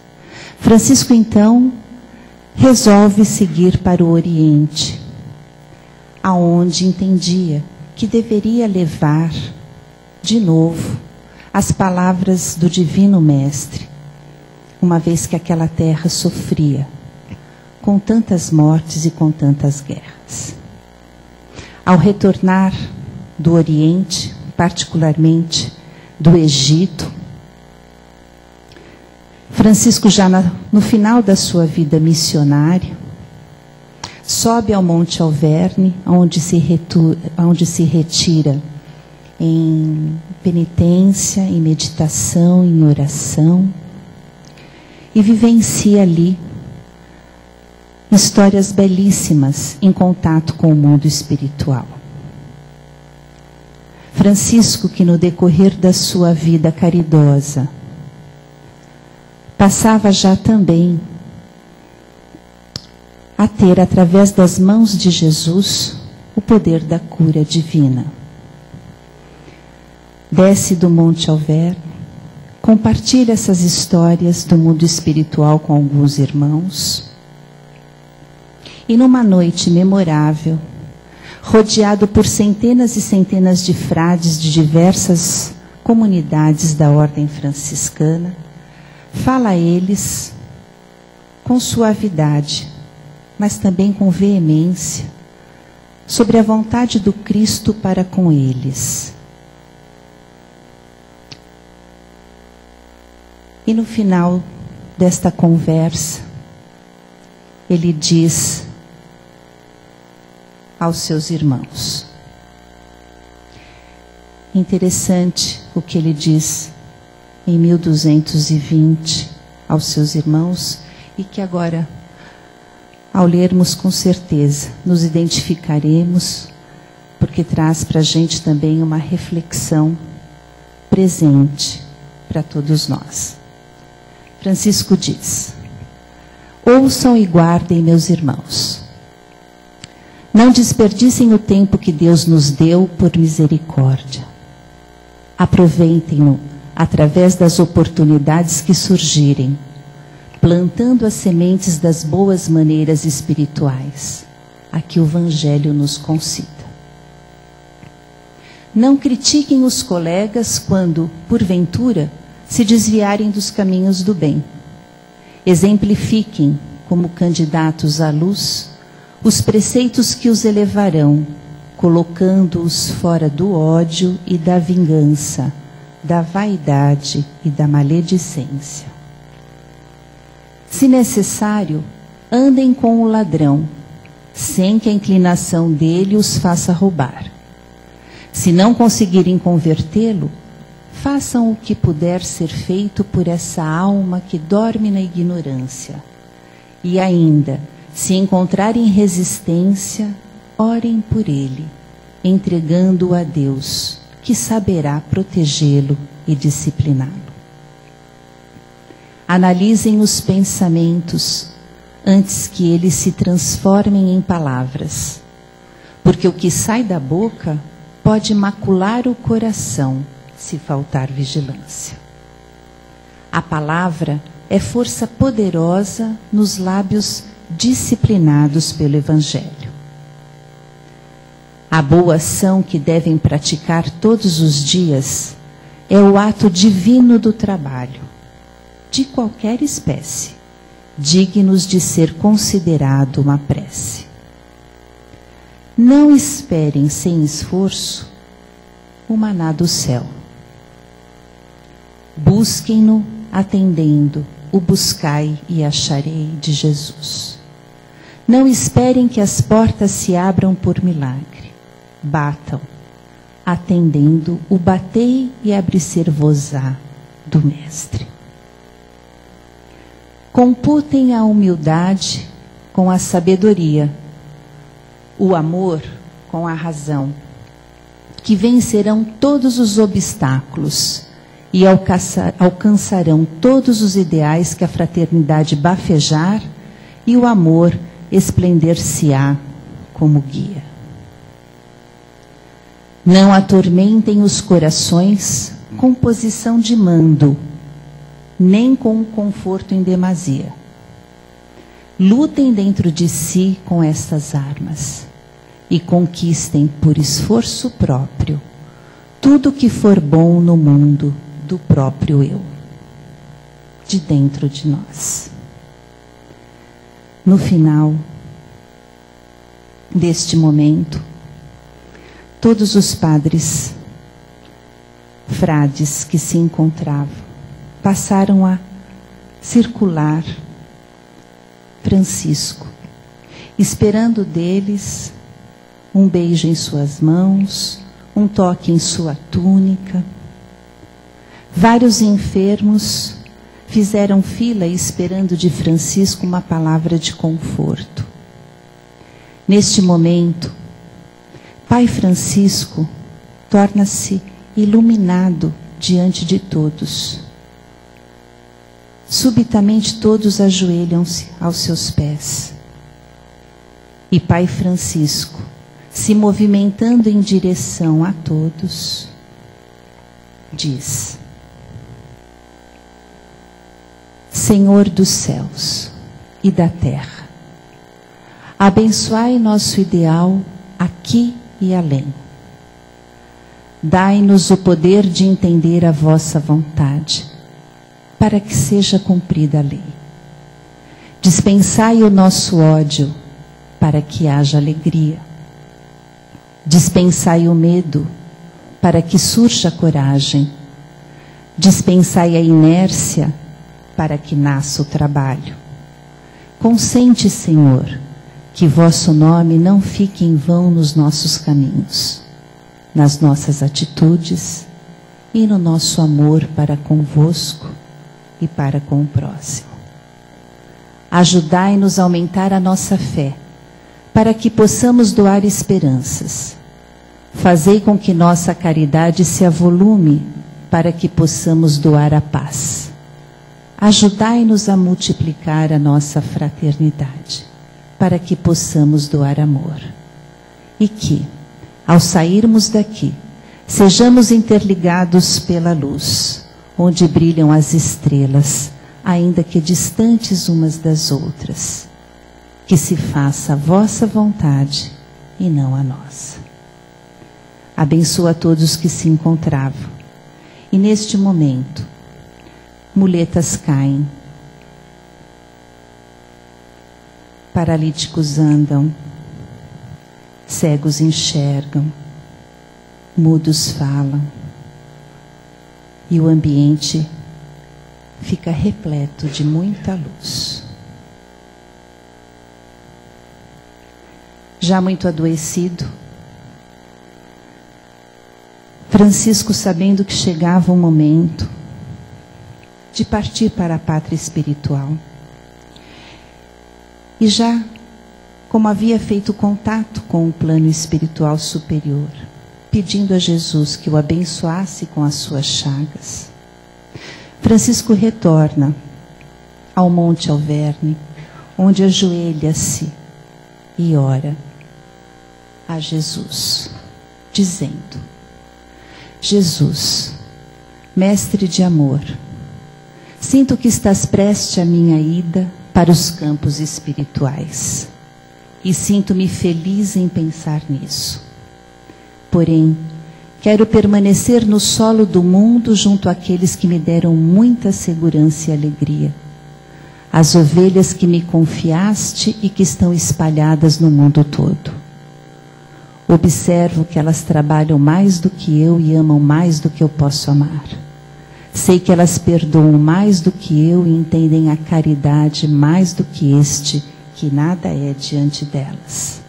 Francisco, então, resolve seguir para o Oriente, aonde entendia que deveria levar de novo as palavras do Divino Mestre, uma vez que aquela terra sofria com tantas mortes e com tantas guerras. Ao retornar do Oriente, particularmente do Egito, Francisco, já no final da sua vida missionária, sobe ao Monte Alverne, onde se retira em penitência, em meditação, em oração, e vivencia ali histórias belíssimas em contato com o mundo espiritual. Francisco, que no decorrer da sua vida caridosa, passava já também a ter, através das mãos de Jesus, o poder da cura divina. Desce do Monte Alverne, compartilha essas histórias do mundo espiritual com alguns irmãos, e numa noite memorável, rodeado por centenas e centenas de frades de diversas comunidades da ordem franciscana, fala a eles com suavidade, mas também com veemência, sobre a vontade do Cristo para com eles. E no final desta conversa, ele diz aos seus irmãos. Interessante o que ele diz em 1220 aos seus irmãos, e que agora, ao lermos com certeza, nos identificaremos, porque traz para a gente também uma reflexão presente para todos nós. Francisco diz: ouçam e guardem, meus irmãos. Não desperdicem o tempo que Deus nos deu por misericórdia. Aproveitem-no através das oportunidades que surgirem, plantando as sementes das boas maneiras espirituais, a que o Evangelho nos concita. Não critiquem os colegas quando, porventura, se desviarem dos caminhos do bem. Exemplifiquem, como candidatos à luz, os preceitos que os elevarão, colocando-os fora do ódio e da vingança, da vaidade e da maledicência. Se necessário, andem com o ladrão, sem que a inclinação dele os faça roubar. Se não conseguirem convertê-lo, façam o que puder ser feito por essa alma que dorme na ignorância. E ainda, se encontrarem resistência, orem por ele, entregando-o a Deus, que saberá protegê-lo e discipliná-lo. Analisem os pensamentos antes que eles se transformem em palavras, porque o que sai da boca pode macular o coração se faltar vigilância. A palavra é força poderosa nos lábios disciplinados pelo Evangelho. A boa ação que devem praticar todos os dias é o ato divino do trabalho, de qualquer espécie, dignos de ser considerado uma prece. Não esperem sem esforço o maná do céu. Busquem-no atendendo o buscai e acharei de Jesus. Não esperem que as portas se abram por milagre. Batam, atendendo o batei e abre-ser-vos-á do Mestre. Computem a humildade com a sabedoria, o amor com a razão, que vencerão todos os obstáculos e alcançarão todos os ideais que a fraternidade bafejar e o amor esplender-se-á como guia. Não atormentem os corações com posição de mando, nem com o conforto em demasia. Lutem dentro de si com estas armas e conquistem por esforço próprio tudo que for bom no mundo do próprio eu, de dentro de nós. No final deste momento, todos os padres, frades que se encontravam, passaram a circular Francisco, esperando deles um beijo em suas mãos, um toque em sua túnica. Vários enfermos fizeram fila esperando de Francisco uma palavra de conforto. Neste momento, Pai Francisco torna-se iluminado diante de todos. Subitamente todos ajoelham-se aos seus pés. E Pai Francisco, se movimentando em direção a todos, diz: Senhor dos céus e da terra, abençoai nosso ideal aqui e além. Dai-nos o poder de entender a vossa vontade, para que seja cumprida a lei. Dispensai o nosso ódio, para que haja alegria. Dispensai o medo, para que surja a coragem. Dispensai a inércia, para que nasça o trabalho. Consente, Senhor, que vosso nome não fique em vão nos nossos caminhos, nas nossas atitudes e no nosso amor para convosco e para com o próximo. Ajudai-nos a aumentar a nossa fé, para que possamos doar esperanças. Fazei com que nossa caridade se avolume, para que possamos doar a paz. Ajudai-nos a multiplicar a nossa fraternidade, para que possamos doar amor. E que, ao sairmos daqui, sejamos interligados pela luz, onde brilham as estrelas, ainda que distantes umas das outras. Que se faça a vossa vontade e não a nossa. Abençoa todos que se encontravam. E neste momento, muletas caem, paralíticos andam, cegos enxergam, mudos falam, e o ambiente fica repleto de muita luz. Já muito adoecido, Francisco, sabendo que chegava o momento de partir para a pátria espiritual, e já como havia feito contato com o plano espiritual superior, pedindo a Jesus que o abençoasse com as suas chagas, Francisco retorna ao Monte Alverne, onde ajoelha-se e ora a Jesus, dizendo: Jesus, mestre de amor, sinto que estás prestes à minha ida para os campos espirituais e sinto-me feliz em pensar nisso. Porém, quero permanecer no solo do mundo junto àqueles que me deram muita segurança e alegria, as ovelhas que me confiaste e que estão espalhadas no mundo todo. Observo que elas trabalham mais do que eu e amam mais do que eu posso amar. Sei que elas perdoam mais do que eu e entendem a caridade mais do que este, que nada é diante delas.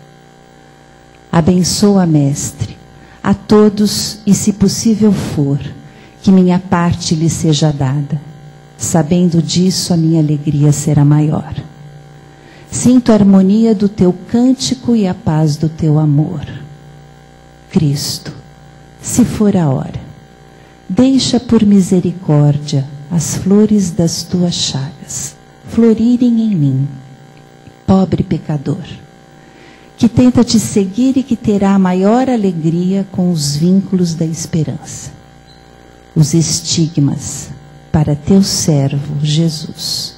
Abençoa, mestre, a todos e, se possível for, que minha parte lhe seja dada. Sabendo disso, a minha alegria será maior. Sinto a harmonia do teu cântico e a paz do teu amor. Cristo, se for a hora, deixa por misericórdia as flores das tuas chagas florirem em mim, pobre pecador, que tenta te seguir e que terá a maior alegria com os vínculos da esperança. Os estigmas para teu servo Jesus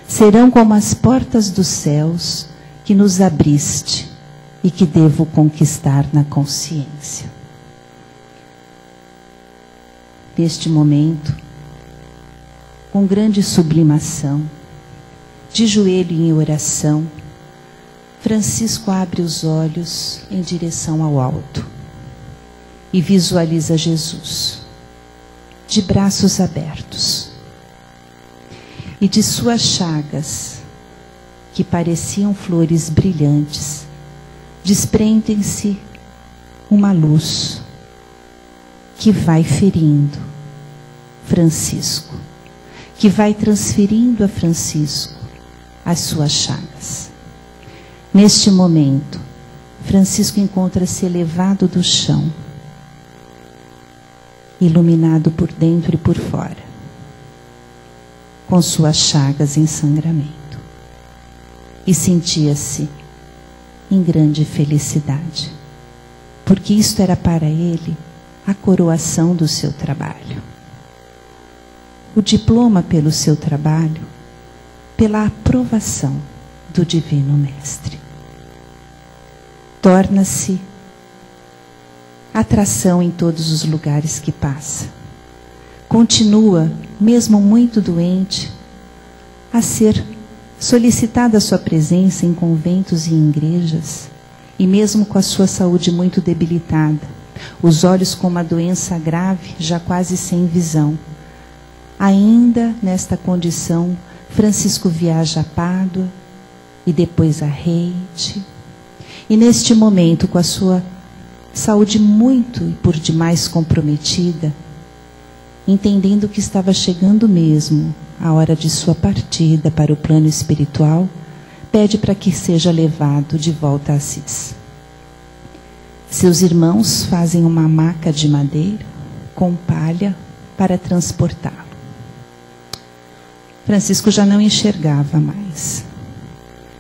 serão como as portas dos céus que nos abriste e que devo conquistar na consciência. Neste momento, com grande sublimação, de joelho em oração, Francisco abre os olhos em direção ao alto e visualiza Jesus, de braços abertos. E de suas chagas, que pareciam flores brilhantes, desprendem-se uma luz que vai ferindo Francisco, que vai transferindo a Francisco as suas chagas. Neste momento, Francisco encontra-se elevado do chão, iluminado por dentro e por fora, com suas chagas em sangramento, e sentia-se em grande felicidade, porque isto era para ele a coroação do seu trabalho. O diploma pelo seu trabalho, pela aprovação do Divino Mestre. Torna-se atração em todos os lugares que passa. Continua, mesmo muito doente, a ser solicitada a sua presença em conventos e em igrejas, e mesmo com a sua saúde muito debilitada, os olhos com uma doença grave, já quase sem visão. Ainda nesta condição, Francisco viaja a Pádua e depois a Reite. E neste momento, com a sua saúde muito e por demais comprometida, entendendo que estava chegando mesmo a hora de sua partida para o plano espiritual, pede para que seja levado de volta a Assis. Seus irmãos fazem uma maca de madeira com palha para transportá-lo. Francisco já não enxergava mais.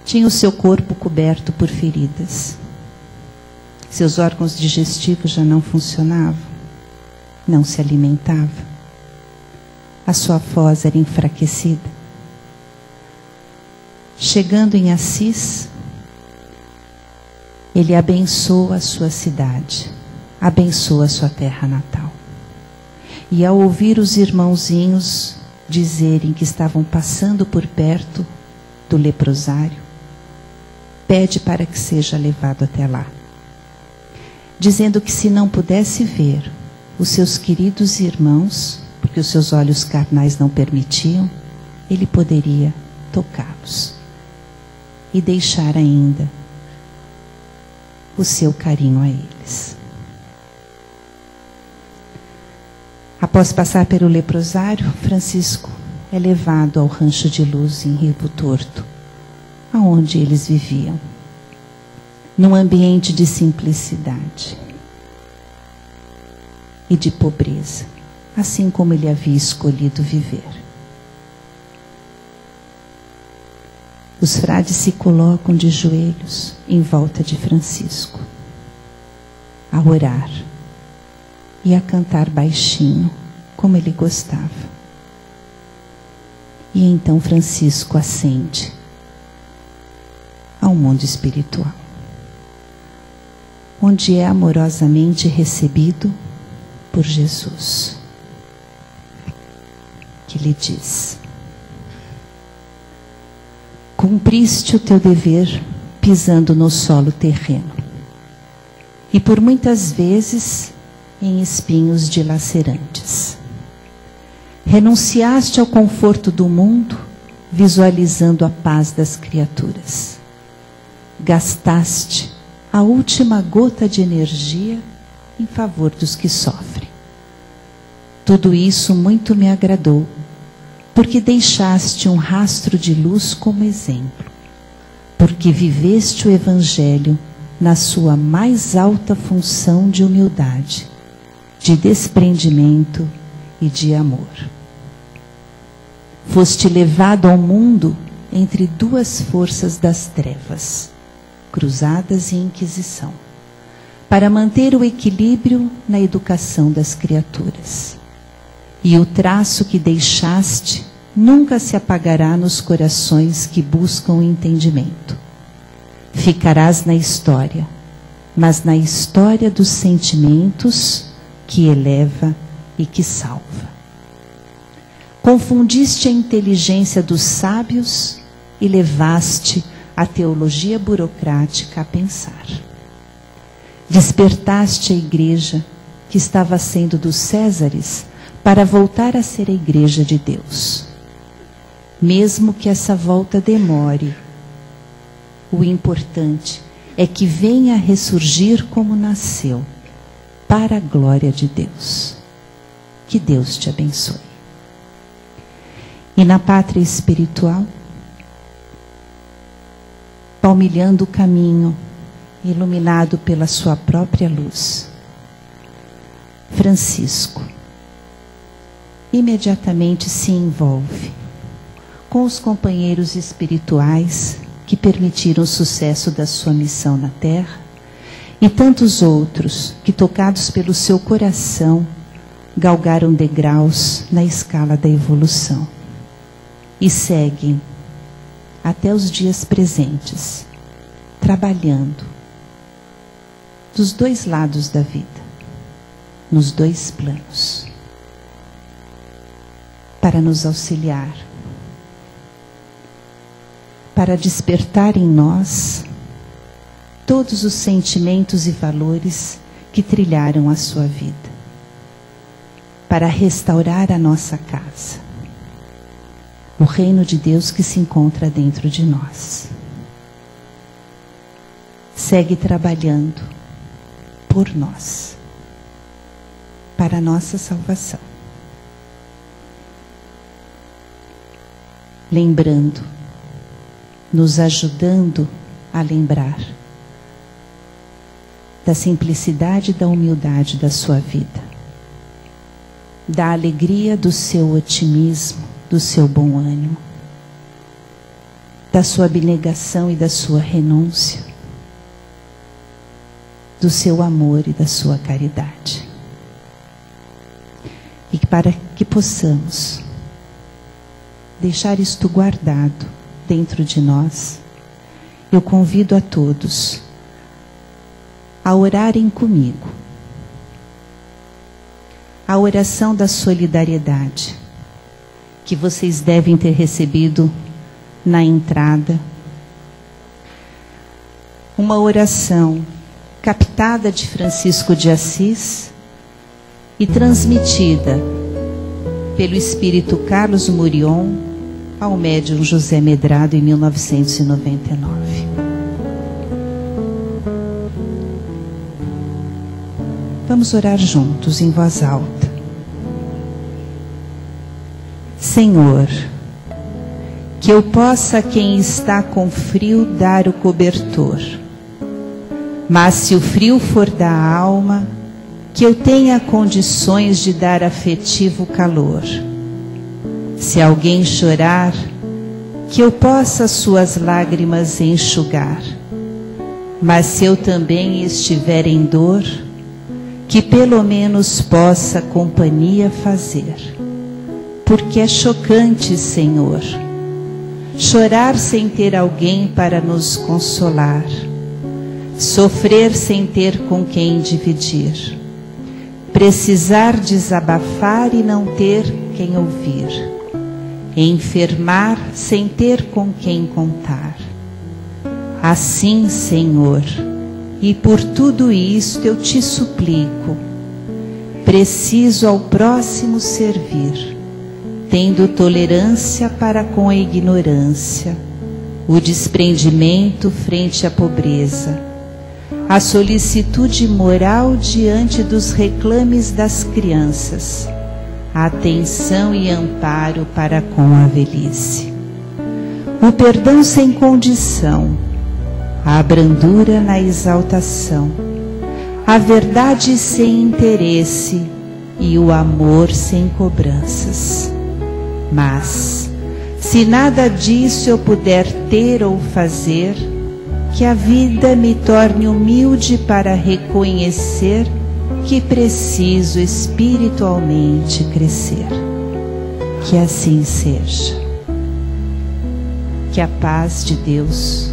Tinha o seu corpo coberto por feridas. Seus órgãos digestivos já não funcionavam. Não se alimentava. A sua voz era enfraquecida. Chegando em Assis, ele abençoa a sua cidade, abençoa a sua terra natal. E ao ouvir os irmãozinhos dizerem que estavam passando por perto do leprosário, pede para que seja levado até lá, dizendo que se não pudesse ver os seus queridos irmãos, porque os seus olhos carnais não permitiam, ele poderia tocá-los e deixar ainda o seu carinho a eles. Após passar pelo leprosário, Francisco é levado ao rancho de luz em Rio Torto, aonde eles viviam, num ambiente de simplicidade e de pobreza, assim como ele havia escolhido viver. Os frades se colocam de joelhos em volta de Francisco, a orar e a cantar baixinho, como ele gostava. E então Francisco ascende ao mundo espiritual, onde é amorosamente recebido por Jesus, que lhe diz: cumpriste o teu dever pisando no solo terreno, e por muitas vezes em espinhos dilacerantes. Renunciaste ao conforto do mundo, visualizando a paz das criaturas. Gastaste a última gota de energia em favor dos que sofrem. Tudo isso muito me agradou, porque deixaste um rastro de luz como exemplo, porque viveste o Evangelho na sua mais alta função de humildade, de desprendimento e de amor. Foste levado ao mundo entre duas forças das trevas, Cruzadas e Inquisição, para manter o equilíbrio na educação das criaturas. E o traço que deixaste nunca se apagará nos corações que buscam o entendimento. Ficarás na história, mas na história dos sentimentos que eleva e que salva. Confundiste a inteligência dos sábios e levaste a teologia burocrática a pensar. Despertaste a igreja que estava sendo dos Césares para voltar a ser a igreja de Deus. Mesmo que essa volta demore, o importante é que venha a ressurgir como nasceu, para a glória de Deus. Que Deus te abençoe. E na pátria espiritual, palmilhando o caminho, iluminado pela sua própria luz, Francisco imediatamente se envolve com os companheiros espirituais que permitiram o sucesso da sua missão na Terra e tantos outros que, tocados pelo seu coração, galgaram degraus na escala da evolução e seguem até os dias presentes, trabalhando dos dois lados da vida, nos dois planos, para nos auxiliar, para despertar em nós todos os sentimentos e valores que trilharam a sua vida, para restaurar a nossa casa, o reino de Deus que se encontra dentro de nós. Segue trabalhando por nós, para a nossa salvação. Lembrando, nos ajudando a lembrar da simplicidade e da humildade da sua vida, da alegria do seu otimismo, do seu bom ânimo, da sua abnegação e da sua renúncia, do seu amor e da sua caridade. E para que possamos deixar isto guardado dentro de nós, eu convido a todos a orarem comigo a oração da solidariedade, que vocês devem ter recebido na entrada. Uma oração captada de Francisco de Assis e transmitida pelo espírito Carlos Murion ao médium José Medrado em 1999. Vamos orar juntos em voz alta. Senhor, que eu possa a quem está com frio dar o cobertor, mas se o frio for da alma, que eu tenha condições de dar afetivo calor. Se alguém chorar, que eu possa suas lágrimas enxugar. Mas se eu também estiver em dor, que pelo menos possa companhia fazer. Porque é chocante, Senhor, chorar sem ter alguém para nos consolar, sofrer sem ter com quem dividir, precisar desabafar e não ter quem ouvir, enfermar sem ter com quem contar. Assim, Senhor, e por tudo isto eu te suplico, preciso ao próximo servir, tendo tolerância para com a ignorância, o desprendimento frente à pobreza, a solicitude moral diante dos reclames das crianças, a atenção e amparo para com a velhice, o perdão sem condição, a brandura na exaltação, a verdade sem interesse e o amor sem cobranças. Mas, se nada disso eu puder ter ou fazer, que a vida me torne humilde para reconhecer que preciso espiritualmente crescer. Que assim seja. Que a paz de Deus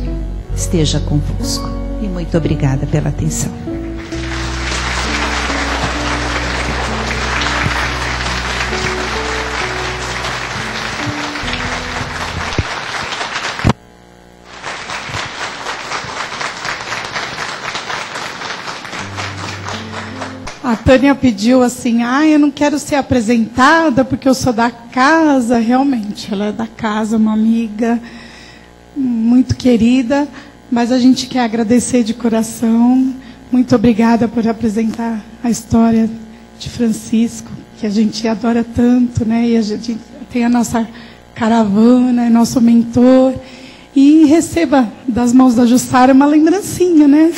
esteja convosco. E muito obrigada pela atenção. A Tânia pediu assim, eu não quero ser apresentada porque eu sou da casa. Realmente, ela é da casa, uma amiga muito querida, mas a gente quer agradecer de coração. Muito obrigada por apresentar a história de Francisco, que a gente adora tanto, né? E a gente tem a nossa caravana, é nosso mentor. E receba das mãos da Jussara uma lembrancinha, né?